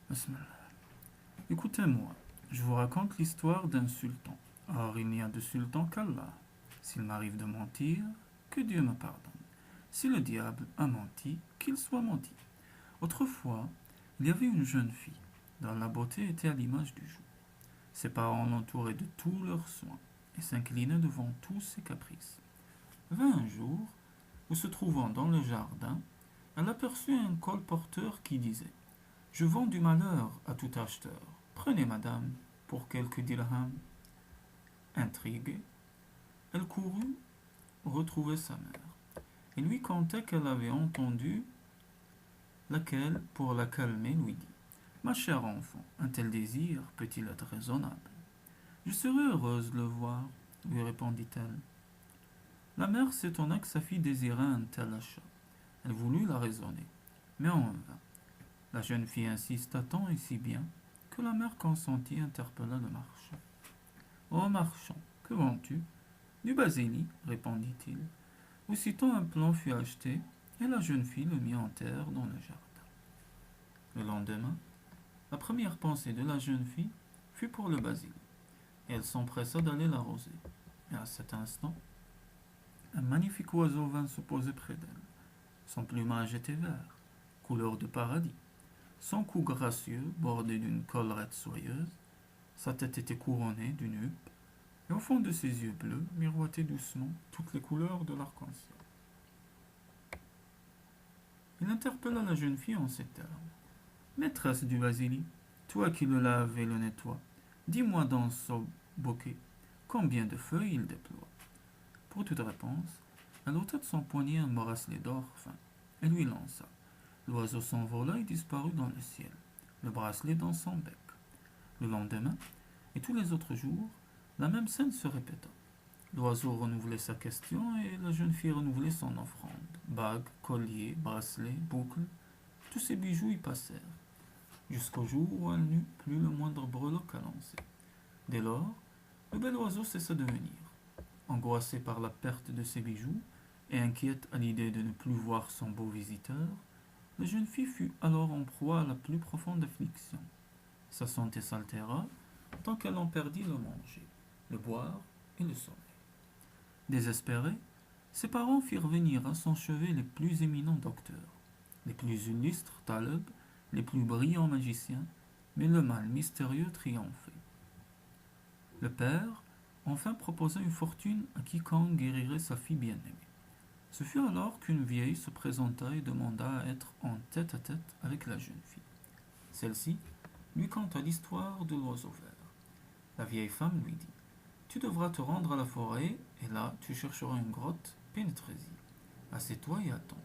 Bismillah. Écoutez-moi, je vous raconte l'histoire d'un sultan. Or, il n'y a de sultan qu'Allah. S'il m'arrive de mentir, que Dieu me pardonne. Si le diable a menti, qu'il soit menti. Autrefois, il y avait une jeune fille, dont la beauté était à l'image du jour. Ses parents l'entouraient de tous leurs soins et s'inclinaient devant tous ses caprices. Vint un jour où, se trouvant dans le jardin, elle aperçut un colporteur qui disait: Je vends du malheur à tout acheteur. Prenez, madame, pour quelques dirhams. Intriguée, elle courut retrouver sa mère et lui conta qu'elle avait entendu, laquelle, pour la calmer, lui dit: Ma chère enfant, un tel désir peut-il être raisonnable? Je serais heureuse de le voir, lui répondit-elle. La mère s'étonna que sa fille désirait un tel achat. Elle voulut la raisonner, mais en vain. La jeune fille insista tant et si bien que la mère consentit et interpella le marchand. Ô marchand, que vends-tu? Du basilic, répondit-il. Aussitôt un plan fut acheté et la jeune fille le mit en terre dans le jardin. Le lendemain, la première pensée de la jeune fille fut pour le basilic et elle s'empressa d'aller l'arroser. Et à cet instant, un magnifique oiseau vint se poser près d'elle. Son plumage était vert, couleur de paradis. Son cou gracieux, bordé d'une collerette soyeuse, sa tête était couronnée d'une huppe, et au fond de ses yeux bleus miroitaient doucement toutes les couleurs de l'arc-en-ciel. Il interpella la jeune fille en ces termes: Maîtresse du basilic, toi qui le laves et le nettoies, dis-moi dans ce bouquet combien de feuilles il déploie. Pour toute réponse, elle ôta de son poignet un bracelet d'or fin et lui lança. L'oiseau s'envola et disparut dans le ciel, le bracelet dans son bec. Le lendemain, et tous les autres jours, la même scène se répéta. L'oiseau renouvelait sa question et la jeune fille renouvelait son offrande. Bagues, colliers, bracelets, boucles, tous ces bijoux y passèrent, jusqu'au jour où elle n'eut plus le moindre breloque à lancer. Dès lors, le bel oiseau cessa de venir. Angoissée par la perte de ses bijoux et inquiète à l'idée de ne plus voir son beau visiteur, la jeune fille fut alors en proie à la plus profonde affliction. Sa santé s'altéra tant qu'elle en perdit le manger, le boire et le sommeil. Désespérée, ses parents firent venir à son chevet les plus éminents docteurs, les plus illustres talebs, les plus brillants magiciens, mais le mal mystérieux triomphait. Le père enfin proposa une fortune à quiconque guérirait sa fille bien-aimée. Ce fut alors qu'une vieille se présenta et demanda à être en tête-à-tête avec la jeune fille. Celle-ci lui conta l'histoire de l'oiseau vert. La vieille femme lui dit: Tu devras te rendre à la forêt, et là tu chercheras une grotte, pénétrez-y. Assieds-toi et attends.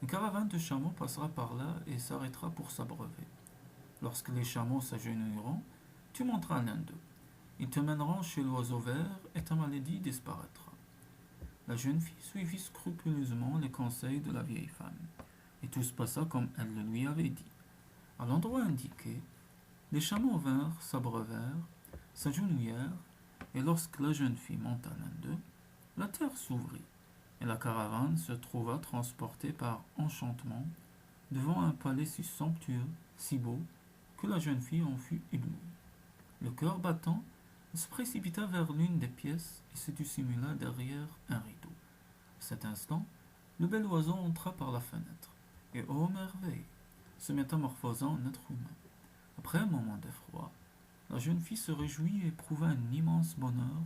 Une caravane de chameaux passera par là et s'arrêtera pour s'abreuver. Lorsque les chameaux s'agenouilleront, tu monteras l'un d'eux. Ils te mèneront chez l'oiseau vert et ta maladie disparaîtra. La jeune fille suivit scrupuleusement les conseils de la vieille femme, et tout se passa comme elle le lui avait dit. À l'endroit indiqué, les chameaux vinrent, s'abreuvèrent, s'agenouillèrent, et lorsque la jeune fille monta l'un d'eux, la terre s'ouvrit, et la caravane se trouva transportée par enchantement devant un palais si somptueux, si beau, que la jeune fille en fut éblouie. Le cœur battant, elle se précipita vers l'une des pièces et se dissimula derrière un rideau. À cet instant, le bel oiseau entra par la fenêtre, et ô merveille, se métamorphosant en être humain. Après un moment d'effroi, la jeune fille se réjouit et éprouva un immense bonheur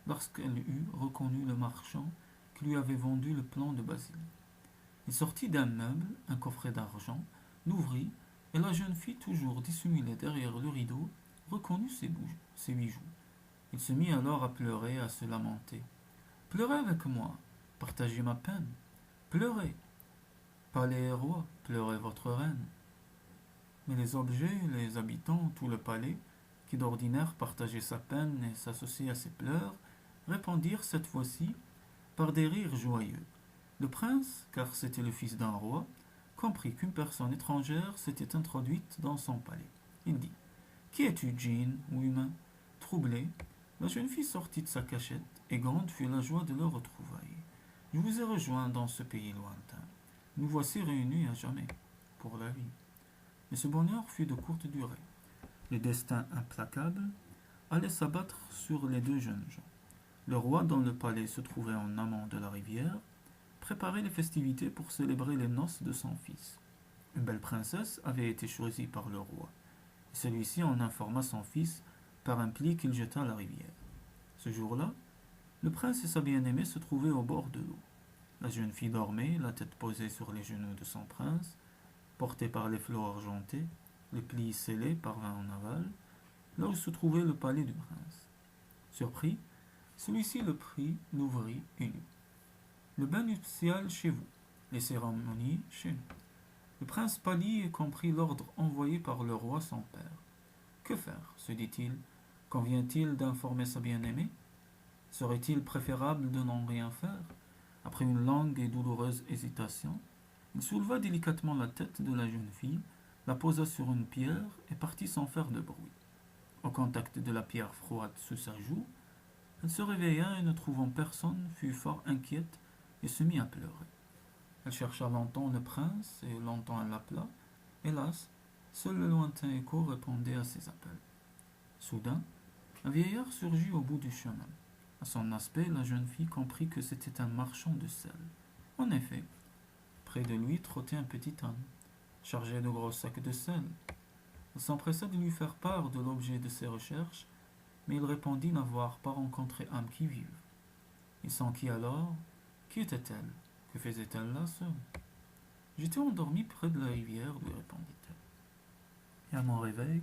lorsqu'elle eut reconnu le marchand qui lui avait vendu le plan de basilic. Il sortit d'un meuble un coffret d'argent, l'ouvrit, et la jeune fille, toujours dissimulée derrière le rideau, reconnut ses bijoux. Il se mit alors à pleurer et à se lamenter. Pleurez avec moi, partagez ma peine. Pleurez, palais et roi, pleurez votre reine. Mais les objets, les habitants, tout le palais, qui d'ordinaire partageaient sa peine et s'associaient à ses pleurs, répondirent cette fois-ci par des rires joyeux. Le prince, car c'était le fils d'un roi, comprit qu'une personne étrangère s'était introduite dans son palais. Il dit: Qui es-tu, djinn ou humain? Troublée, la jeune fille sortit de sa cachette, et grande fut la joie de leur retrouvaille. Je vous ai rejoint dans ce pays lointain. Nous voici réunis à jamais, pour la vie. Mais ce bonheur fut de courte durée. Le destin implacable allait s'abattre sur les deux jeunes gens. Le roi, dont le palais se trouvait en amont de la rivière, préparait les festivités pour célébrer les noces de son fils. Une belle princesse avait été choisie par le roi. Celui-ci en informa son fils par un pli qu'il jeta à la rivière. Ce jour-là, le prince et sa bien-aimée se trouvaient au bord de l'eau. La jeune fille dormait, la tête posée sur les genoux de son prince, portée par les flots argentés, le pli scellé par vin en aval, là où se trouvait le palais du prince. Surpris, celui-ci le prit, l'ouvrit et lut. Le bain nuptial chez vous, les cérémonies chez nous. Le prince pâlit et comprit l'ordre envoyé par le roi son père. Que faire, se dit-il? Convient-il d'informer sa bien-aimée? Serait-il préférable de n'en rien faire? Après une longue et douloureuse hésitation, il souleva délicatement la tête de la jeune fille, la posa sur une pierre et partit sans faire de bruit. Au contact de la pierre froide sous sa joue, elle se réveilla et ne trouvant personne, fut fort inquiète et se mit à pleurer. Elle chercha longtemps le prince et longtemps elle l'appela. Hélas, seul le lointain écho répondait à ses appels. Soudain, un vieillard surgit au bout du chemin. À son aspect, la jeune fille comprit que c'était un marchand de sel. En effet, près de lui trottait un petit âne, chargé de gros sacs de sel. Elle s'empressa de lui faire part de l'objet de ses recherches, mais il répondit n'avoir pas rencontré âme qui vive. Il s'enquit alors. Qui était-elle? Que faisait-elle là seule? J'étais endormie près de la rivière, lui répondit-elle. Et à mon réveil,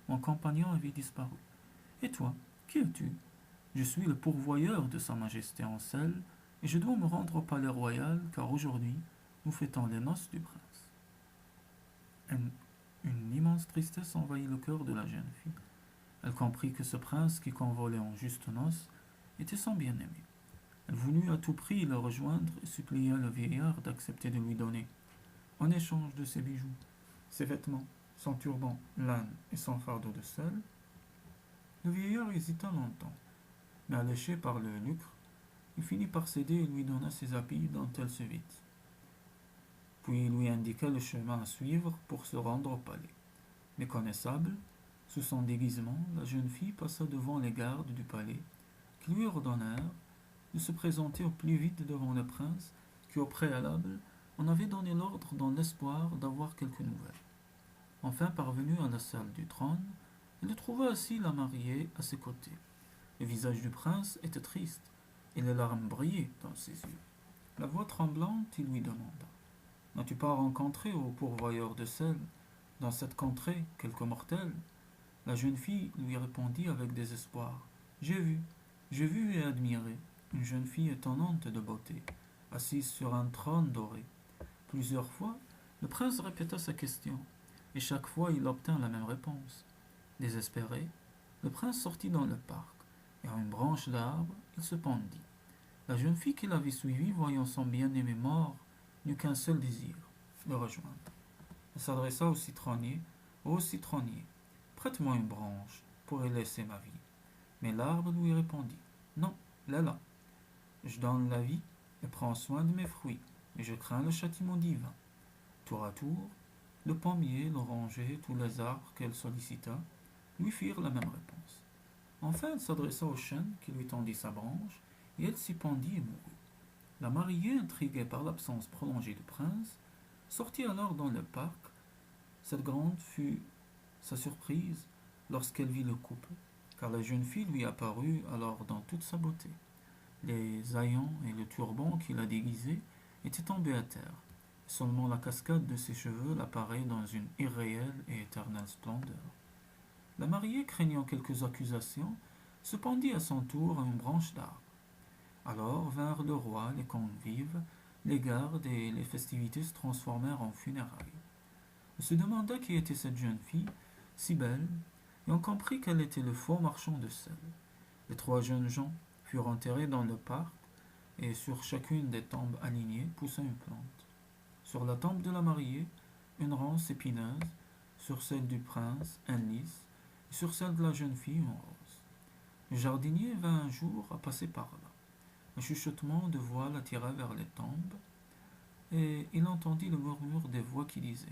mon compagnon avait disparu. Et toi, qui es-tu? Je suis le pourvoyeur de Sa Majesté en sel, et je dois me rendre au palais royal, car aujourd'hui, nous fêtons les noces du prince. Une immense tristesse envahit le cœur de la jeune fille. Elle comprit que ce prince qui convolait en justes noces était son bien-aimé. Elle voulut à tout prix le rejoindre et supplia le vieillard d'accepter de lui donner, en échange de ses bijoux, ses vêtements, son turban, l'âne et son fardeau de sel. Le vieillard hésita longtemps, mais alléché par le lucre, il finit par céder et lui donna ses habits dont elle se vit. Puis il lui indiqua le chemin à suivre pour se rendre au palais. Méconnaissable, sous son déguisement, la jeune fille passa devant les gardes du palais, qui lui ordonnèrent de se présenter au plus vite devant le prince, qui au préalable en avait donné l'ordre dans l'espoir d'avoir quelques nouvelles. Enfin parvenue à la salle du trône, elle trouva assis la mariée à ses côtés. Le visage du prince était triste, et les larmes brillaient dans ses yeux. La voix tremblante, il lui demanda: N'as-tu pas rencontré, ô pourvoyeur de sel, dans cette contrée, quelque mortel? La jeune fille lui répondit avec désespoir: j'ai vu et admiré une jeune fille étonnante de beauté, assise sur un trône doré. Plusieurs fois, le prince répéta sa question, et chaque fois il obtint la même réponse. Désespéré, le prince sortit dans le parc, et à une branche d'arbre, il se pendit. La jeune fille qui l'avait suivi, voyant son bien-aimé mort, n'eut qu'un seul désir, le rejoindre. Elle s'adressa au citronnier: Ô citronnier, prête-moi une branche pour y laisser ma vie. Mais l'arbre lui répondit: Non, là. Je donne la vie et prends soin de mes fruits, mais je crains le châtiment divin. Tour à tour, le pommier, l'oranger, tous les arbres qu'elle sollicita lui firent la même réponse. Enfin, elle s'adressa au chêne qui lui tendit sa branche, et elle s'y pendit et mourut. La mariée, intriguée par l'absence prolongée du prince, sortit alors dans le parc. Cette grande fut sa surprise lorsqu'elle vit le couple, car la jeune fille lui apparut alors dans toute sa beauté. Les haillons et le turban qui la déguisaient étaient tombés à terre. Seulement la cascade de ses cheveux l'apparaît dans une irréelle et éternelle splendeur. La mariée, craignant quelques accusations, se pendit à son tour à une branche d'arbre. Alors vinrent le roi, les convives, les gardes, et les festivités se transformèrent en funérailles. On se demanda qui était cette jeune fille, si belle, et on comprit qu'elle était le faux marchand de sel. Les trois jeunes gens furent enterrés dans le parc, et sur chacune des tombes alignées poussa une plante. Sur la tombe de la mariée, une ronce épineuse, sur celle du prince, un lys, et sur celle de la jeune fille, une rose. Le jardinier vint un jour à passer par là. Un chuchotement de voix l'attira vers les tombes, et il entendit le murmure des voix qui disaient: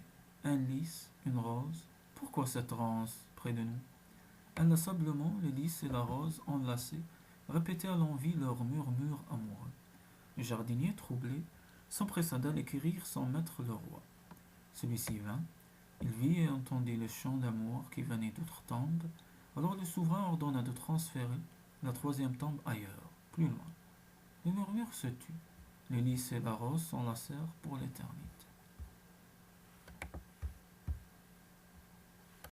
un lys, une rose. Pourquoi cette rose près de nous? Inlassablement, le lys et la rose enlacés répétaient à l'envi leur murmure amoureux. Le jardinier, troublé, s'empressa d'aller quérir son maître le roi. Celui-ci vint, il vit et entendit le chant d'amour qui venait d'outre-tombe. Alors le souverain ordonna de transférer la troisième tombe ailleurs, plus loin. Le murmure se tut. Le lys et la rose s'enlacèrent pour l'éternité.